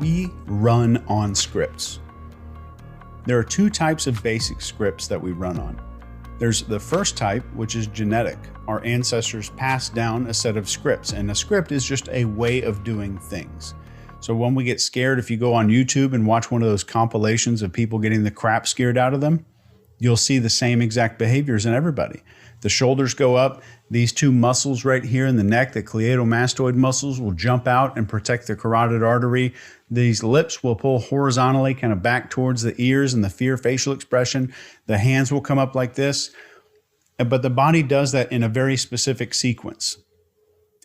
we run on scripts. There are two types of basic scripts that we run on. There's the first type, which is genetic. Our ancestors passed down a set of scripts, and a script is just a way of doing things. So when we get scared, if you go on YouTube and watch one of those compilations of people getting the crap scared out of them, you'll see the same exact behaviors in everybody. The shoulders go up. These two muscles right here in the neck, the cleidomastoid muscles, will jump out and protect the carotid artery. These lips will pull horizontally, kind of back towards the ears and the fear facial expression. The hands will come up like this. But the body does that in a very specific sequence.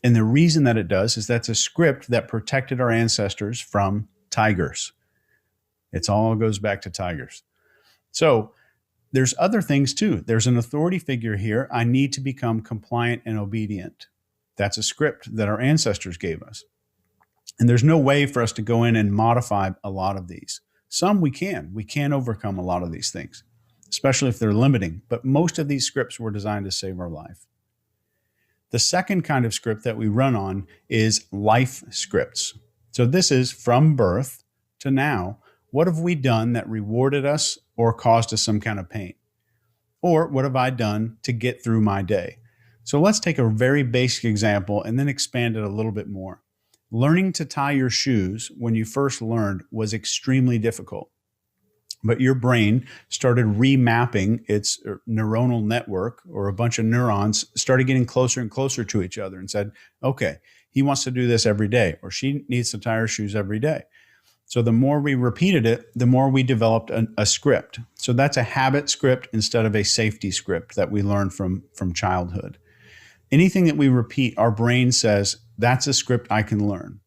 And the reason that it does is that's a script that protected our ancestors from tigers. It all goes back to tigers. So there's other things too. There's an authority figure here. I need to become compliant and obedient. That's a script that our ancestors gave us. And there's no way for us to go in and modify a lot of these. Some we can. We can overcome a lot of these things, especially if they're limiting. But most of these scripts were designed to save our life. The second kind of script that we run on is life scripts. So this is from birth to now. What have we done that rewarded us or caused us some kind of pain? Or what have I done to get through my day? So let's take a very basic example and then expand it a little bit more. Learning to tie your shoes when you first learned was extremely difficult. But your brain started remapping its neuronal network, or a bunch of neurons started getting closer and closer to each other and said, okay, he wants to do this every day, or she needs to tie her shoes every day. So the more we repeated it, the more we developed a script. So that's a habit script instead of a safety script that we learned from childhood. Anything that we repeat, our brain says, that's a script I can learn.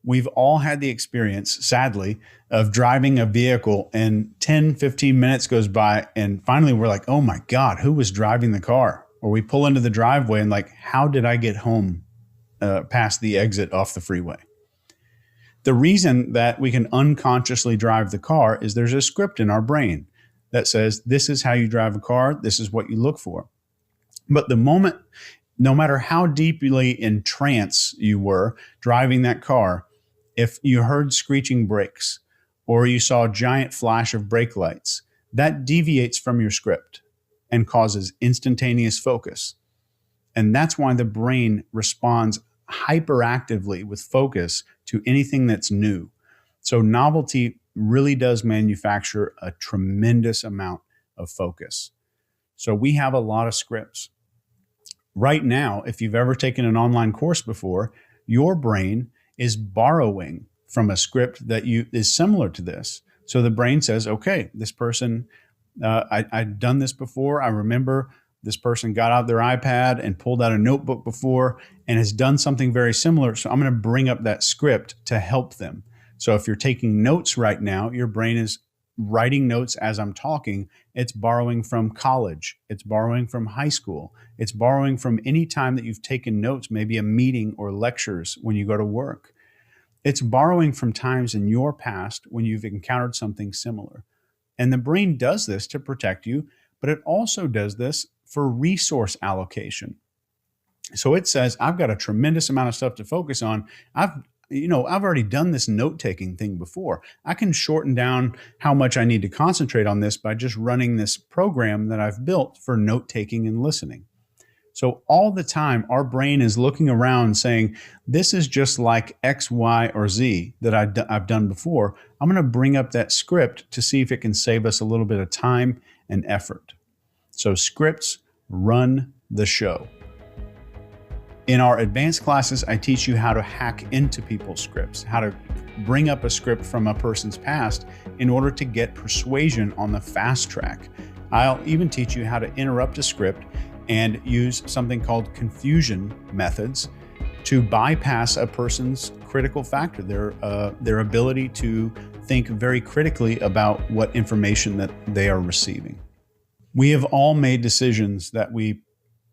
We've all had the experience, sadly, of driving a vehicle and 10, 15 minutes goes by and finally we're like, oh my God, who was driving the car? Or we pull into the driveway and like, how did I get home past the exit off the freeway? The reason that we can unconsciously drive the car is there's a script in our brain that says, this is how you drive a car, this is what you look for. But the moment, no matter how deeply in trance you were driving that car, if you heard screeching brakes or you saw a giant flash of brake lights, that deviates from your script and causes instantaneous focus. And that's why the brain responds hyperactively with focus to anything that's new. So novelty really does manufacture a tremendous amount of focus. So we have a lot of scripts. Right now, if you've ever taken an online course before, your brain is borrowing from a script that is similar to this. So the brain says, okay, this person, I've done this before. I remember this person got out their iPad and pulled out a notebook before and has done something very similar. So I'm going to bring up that script to help them. So if you're taking notes right now, your brain is writing notes as I'm talking. It's borrowing from college. It's borrowing from high school. It's borrowing from any time that you've taken notes, maybe a meeting or lectures when you go to work. It's borrowing from times in your past when you've encountered something similar. And the brain does this to protect you, but it also does this for resource allocation. So it says, I've got a tremendous amount of stuff to focus on. I've already done this note-taking thing before. I can shorten down how much I need to concentrate on this by just running this program that I've built for note-taking and listening. So all the time, our brain is looking around saying, this is just like X, Y, or Z that I've done before. I'm going to bring up that script to see if it can save us a little bit of time and effort. So scripts run the show. In our advanced classes, I teach you how to hack into people's scripts, how to bring up a script from a person's past in order to get persuasion on the fast track. I'll even teach you how to interrupt a script and use something called confusion methods to bypass a person's critical factor, their ability to think very critically about what information that they are receiving. We have all made decisions that we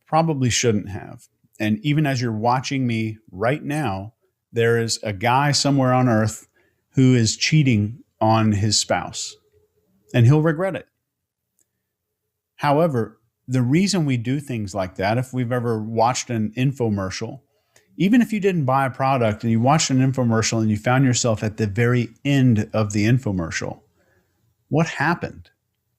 probably shouldn't have. And even as you're watching me right now, there is a guy somewhere on earth who is cheating on his spouse, and he'll regret it. However, the reason we do things like that, if we've ever watched an infomercial, Even if you didn't buy a product and you watched an infomercial and you found yourself at the very end of the infomercial, what happened?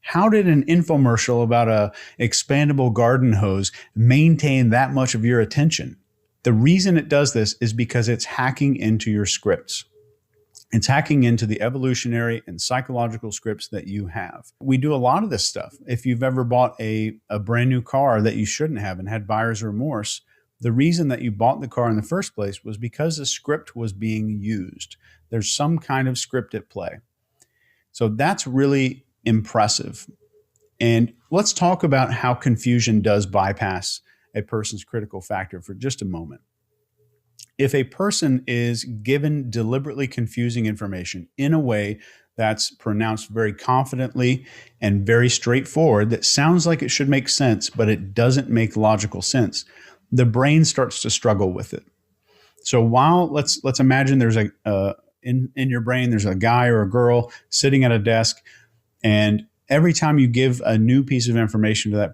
How did an infomercial about a expandable garden hose maintain that much of your attention? The reason it does this is because it's hacking into your scripts. It's hacking into the evolutionary and psychological scripts that you have. We do a lot of this stuff. If you've ever bought a brand new car that you shouldn't have and had buyer's remorse, the reason that you bought the car in the first place was because the script was being used. There's some kind of script at play. So that's really impressive. And let's talk about how confusion does bypass a person's critical factor for just a moment. If a person is given deliberately confusing information in a way that's pronounced very confidently and very straightforward, that sounds like it should make sense, but it doesn't make logical sense, the brain starts to struggle with it. So while let's imagine there's in your brain, there's a guy or a girl sitting at a desk, and every time you give a new piece of information to that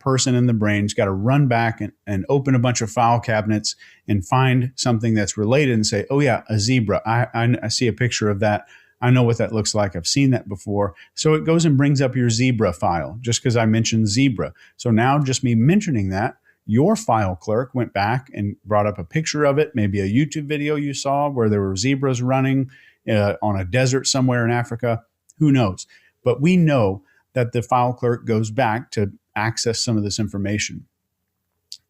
person in the brain's got to run back and open a bunch of file cabinets and find something that's related and say, oh yeah, a zebra. I see a picture of that. I know what that looks like. I've seen that before. So it goes and brings up your zebra file just because I mentioned zebra. So now just me mentioning that, your file clerk went back and brought up a picture of it, maybe a YouTube video you saw where there were zebras running on a desert somewhere in Africa. Who knows? But we know that the file clerk goes back to access some of this information.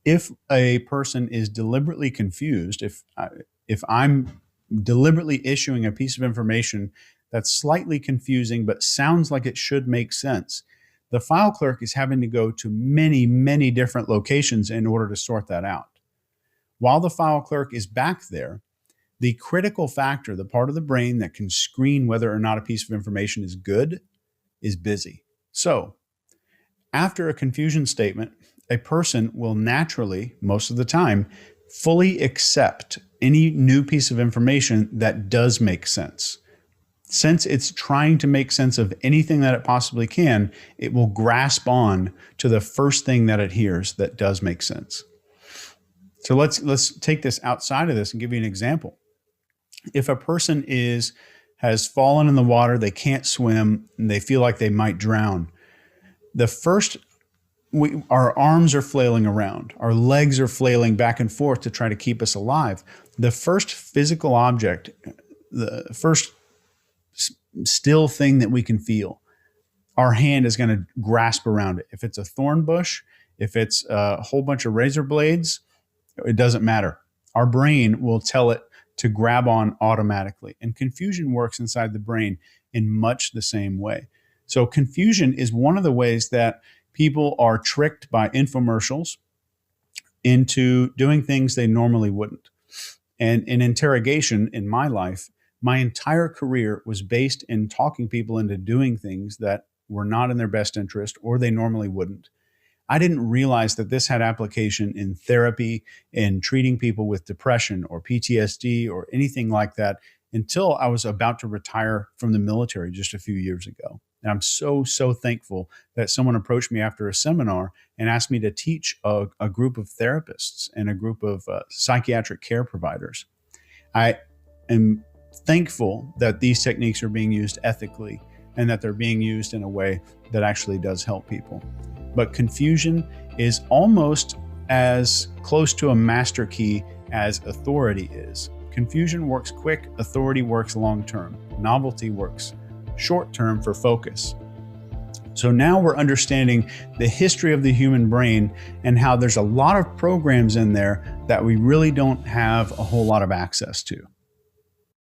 If a person is deliberately confused, if I'm deliberately issuing a piece of information that's slightly confusing but sounds like it should make sense, the file clerk is having to go to many, many different locations in order to sort that out. While the file clerk is back there, the critical factor, the part of the brain that can screen whether or not a piece of information is good, is busy. So, after a confusion statement, a person will naturally, most of the time, fully accept any new piece of information that does make sense. Since it's trying to make sense of anything that it possibly can, it will grasp on to the first thing that it hears that does make sense. So let's take this outside of this and give you an example. If a person has fallen in the water, they can't swim, and they feel like they might drown, our arms are flailing around, our legs are flailing back and forth to try to keep us alive. The first physical object, the first still thing that we can feel, our hand is going to grasp around it. If it's a thorn bush, if it's a whole bunch of razor blades, it doesn't matter. Our brain will tell it to grab on automatically. And confusion works inside the brain in much the same way. So confusion is one of the ways that people are tricked by infomercials into doing things they normally wouldn't. And in interrogation in my life, my entire career was based in talking people into doing things that were not in their best interest or they normally wouldn't. I didn't realize that this had application in therapy, in treating people with depression or PTSD or anything like that until I was about to retire from the military just a few years ago. And I'm so thankful that someone approached me after a seminar and asked me to teach a group of therapists and a group of psychiatric care providers. I am thankful that these techniques are being used ethically and that they're being used in a way that actually does help people. But confusion is almost as close to a master key as authority is. Confusion works quick, authority works long-term. Novelty works short-term for focus. So now we're understanding the history of the human brain and how there's a lot of programs in there that we really don't have a whole lot of access to.